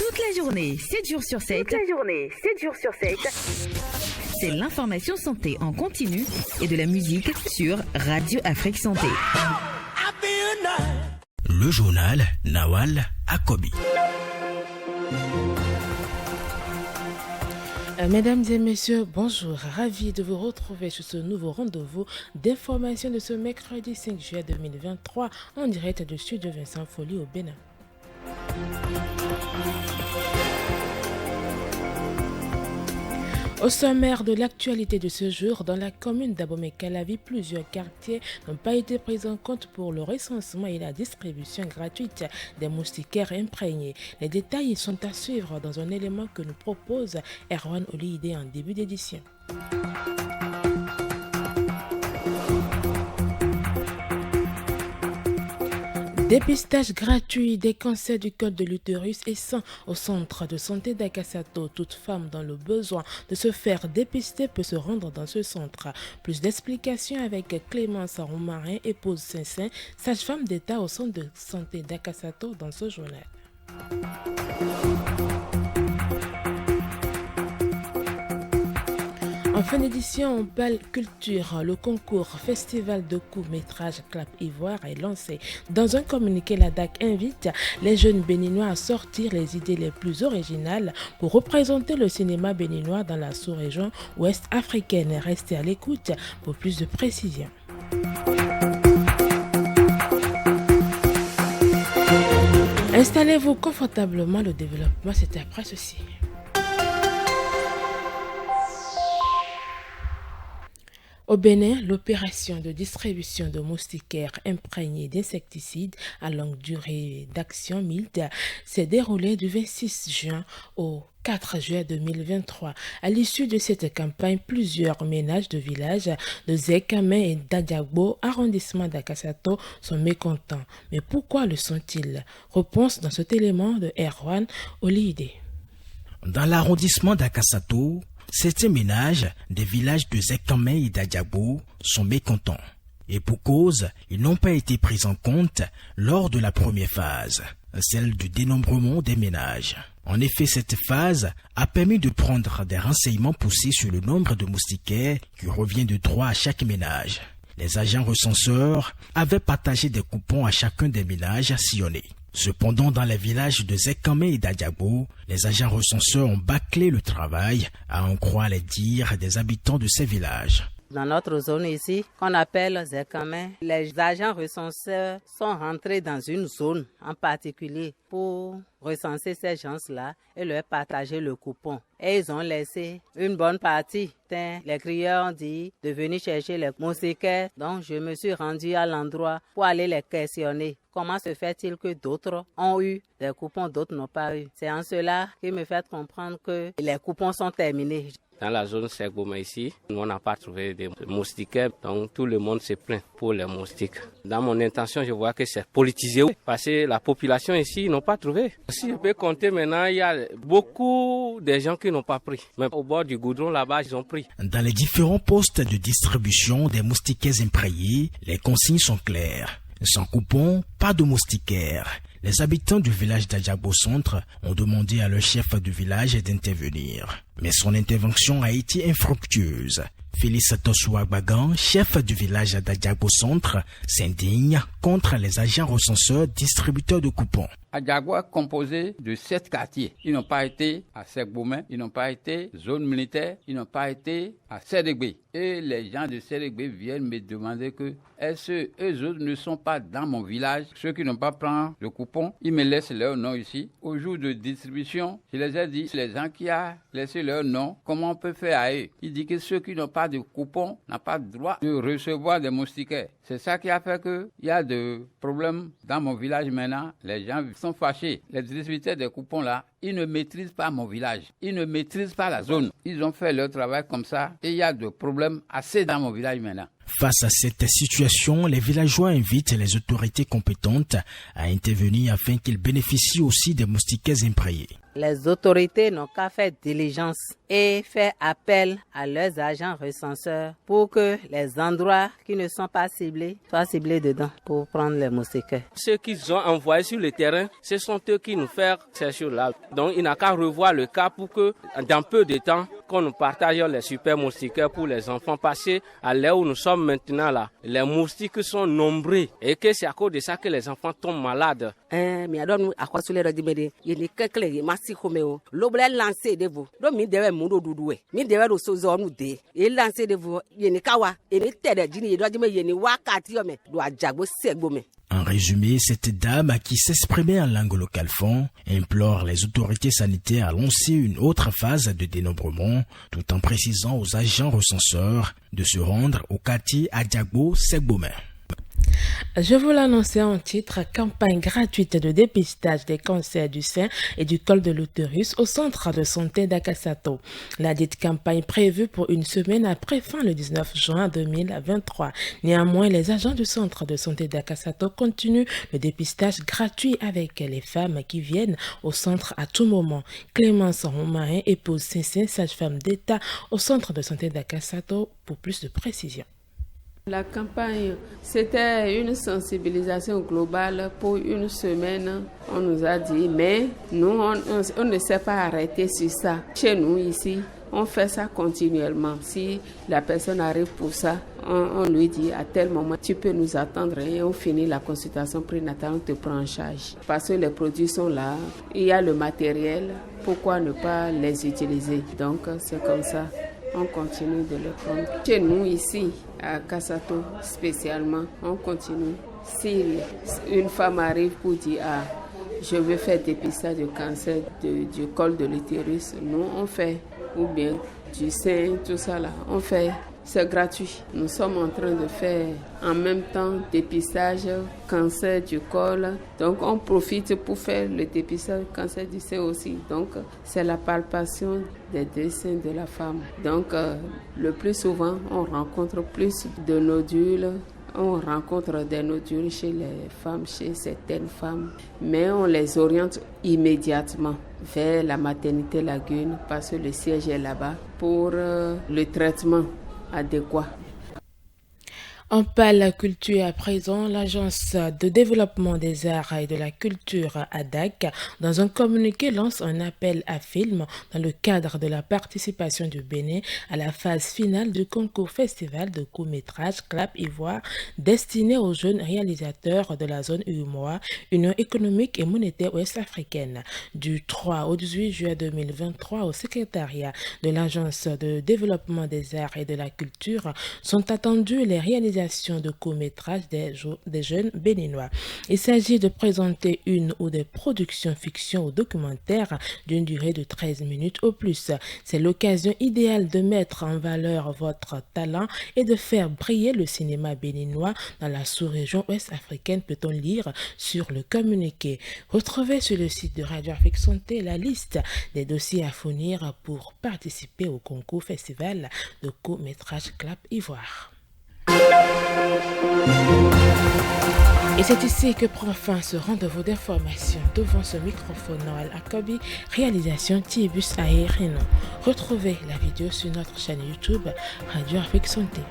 Toute la journée, 7 jours sur 7. C'est l'information santé en continu et de la musique sur Radio Afrique Santé. Le journal Nawal Akobi. Mesdames et messieurs, bonjour. Ravi de vous retrouver sur ce nouveau rendez-vous d'information de ce mercredi 5 juillet 2023 en direct du studio Vincent Folly au Bénin. Au sommaire de l'actualité de ce jour, dans la commune d'Abomey-Calavi, plusieurs quartiers n'ont pas été pris en compte pour le recensement et la distribution gratuite des moustiquaires imprégnés. Les détails sont à suivre dans un élément que nous propose Erwan Olide en début d'édition. Dépistage gratuit des cancers du col de l'utérus et sein au centre de santé d'Akasato. Toute femme dans le besoin de se faire dépister peut se rendre dans ce centre. Plus d'explications avec Clémence Romarin, épouse Saint-Saint, sage-femme d'État au centre de santé d'Akasato dans ce journal. En fin d'édition, on parle culture. Le concours Festival de court-métrage Clap Ivoire est lancé. Dans un communiqué, la DAC invite les jeunes béninois à sortir les idées les plus originales pour représenter le cinéma béninois dans la sous-région ouest africaine. Restez à l'écoute pour plus de précisions. Installez-vous confortablement, le développement c'est après ceci. Au Bénin, l'opération de distribution de moustiquaires imprégnés d'insecticides à longue durée d'action MILD s'est déroulée du 26 juin au 4 juillet 2023. À l'issue de cette campagne, plusieurs ménages de villages de Zekame et d'Adiagbo, arrondissement d'Akasato, sont mécontents. Mais pourquoi le sont-ils? Réponse dans cet élément de Erwan Olide. Dans l'arrondissement d'Akasato, certains ménages des villages de Zekame et d'Adiagbo sont mécontents. Et pour cause, ils n'ont pas été pris en compte lors de la première phase, celle du dénombrement des ménages. En effet, cette phase a permis de prendre des renseignements poussés sur le nombre de moustiquaires qui revient de 3 à chaque ménage. Les agents recenseurs avaient partagé des coupons à chacun des ménages sillonnés. Cependant, dans les villages de Zekame et d'Adiagbo, les agents recenseurs ont bâclé le travail, à en croire les dires des habitants de ces villages. Dans notre zone ici, qu'on appelle Zekame, les agents recenseurs sont rentrés dans une zone en particulier pour recenser ces gens-là et leur partager le coupon. Et ils ont laissé une bonne partie. Les crieurs ont dit de venir chercher les moustiquaires. Donc je me suis rendu à l'endroit pour aller les questionner. Comment se fait-il que d'autres ont eu des coupons, d'autres n'ont pas eu? C'est en cela qu'ils me fait comprendre que les coupons sont terminés. Dans la zone Segboma ici, on n'a pas trouvé de moustiquaires, donc tout le monde se plaint pour les moustiques. Dans mon intention, je vois que c'est politisé parce que la population ici n'ont pas trouvé. Si je peux compter maintenant, il y a beaucoup de gens qui n'ont pas pris. Même au bord du goudron là-bas, ils ont pris. Dans les différents postes de distribution des moustiquaires imprégnés, les consignes sont claires. Sans coupon, pas de moustiquaires. Les habitants du village d'Adiagbo Centre ont demandé à leur chef du village d'intervenir. Mais son intervention a été infructueuse. Félix Tosuagbagan, chef du village d'Adiagbo Centre, s'indigne contre les agents recenseurs distributeurs de coupons. Adiagbo est composé de 7 quartiers. Ils n'ont pas été à Segbomé, ils n'ont pas été zone militaire, ils n'ont pas été à Sérégbé. Et les gens de Sérégbé viennent me demander que est-ce que eux autres ne sont pas dans mon village? Ceux qui n'ont pas pris le coupon, ils me laissent leur nom ici. Au jour de distribution, je les ai dit, les gens qui ont laissé leur nom, comment on peut faire à eux? Ils disent que ceux qui n'ont pas de coupon n'ont pas le droit de recevoir des moustiquaires. C'est ça qui a fait qu'il y a des problèmes dans mon village maintenant. Les gens sont fâchés. Les distributeurs des coupons là, ils ne maîtrisent pas mon village. Ils ne maîtrisent pas la zone. Ils ont fait leur travail comme ça et il y a des problèmes assez dans mon village maintenant. Face à cette situation, les villageois invitent les autorités compétentes à intervenir afin qu'ils bénéficient aussi des moustiquaires imprégnés. Les autorités n'ont qu'à faire diligence et faire appel à leurs agents recenseurs pour que les endroits qui ne sont pas ciblés soient ciblés dedans pour prendre les moustiquaires. Ceux qu'ils ont envoyés sur le terrain, ce sont eux qui nous font ces choses-là. Donc il n'a qu'à revoir le cas pour que dans peu de temps, qu'on nous partage les super moustiquaires pour les enfants. Parce qu'à l'heure où nous sommes maintenant là, les moustiques sont nombreux et que c'est à cause de ça que les enfants tombent malades. En résumé, cette dame qui s'exprimait en langue locale fond implore les autorités sanitaires à lancer une autre phase de dénombrement tout en précisant aux agents recenseurs de se rendre au quartier Adjagbo-Segbomé. Je vous l'annonçais en titre, campagne gratuite de dépistage des cancers du sein et du col de l'utérus au centre de santé d'Akasato. La dite campagne prévue pour une semaine après fin le 19 juin 2023. Néanmoins, les agents du centre de santé d'Akasato continuent le dépistage gratuit avec les femmes qui viennent au centre à tout moment. Clémence Romain, épouse Cécile, sage-femme d'État au centre de santé d'Akasato pour plus de précision. La campagne, c'était une sensibilisation globale pour une semaine, on nous a dit, mais nous, on ne s'est pas arrêté sur ça. Chez nous, ici, on fait ça continuellement. Si la personne arrive pour ça, on lui dit à tel moment, tu peux nous attendre et on finit la consultation prénatale, on te prend en charge. Parce que les produits sont là, il y a le matériel, pourquoi ne pas les utiliser? Donc, c'est comme ça. On continue de le prendre. Chez nous, ici, à Kasato, spécialement, on continue. Si une femme arrive pour dire « Ah, je veux faire dépistage du cancer du col de l'utérus », nous, on fait. Ou bien du sein, tout ça là, on fait. C'est gratuit. Nous sommes en train de faire en même temps dépistage cancer du col. Donc on profite pour faire le dépistage cancer du sein aussi. Donc c'est la palpation des deux seins de la femme. Donc le plus souvent on rencontre plus de nodules. On rencontre des nodules chez les femmes, chez certaines femmes, mais on les oriente immédiatement vers la maternité Lagune parce que le siège est là-bas pour le traitement adéquat. On parle culture à présent. L'Agence de développement des arts et de la culture ADAC, dans un communiqué, lance un appel à films dans le cadre de la participation du Bénin à la phase finale du concours festival de court-métrage Clap Ivoire destiné aux jeunes réalisateurs de la zone UEMOA, Union économique et monétaire ouest-africaine. Du 3 au 18 juillet 2023, au secrétariat de l'Agence de développement des arts et de la culture sont attendues les réalisations de courts-métrages des jeunes béninois. Il s'agit de présenter une ou des productions fiction ou documentaires d'une durée de 13 minutes au plus. C'est l'occasion idéale de mettre en valeur votre talent et de faire briller le cinéma béninois dans la sous-région ouest-africaine, peut-on lire sur le communiqué. Retrouvez sur le site de Radio Afrique Santé la liste des dossiers à fournir pour participer au concours festival de court-métrage Clap Ivoire. Et c'est ici que prend fin ce rendez-vous d'information. Devant ce microphone, Noël Akobi, réalisation Tibus Aérino. Retrouvez la vidéo sur notre chaîne YouTube Radio Afrique Santé.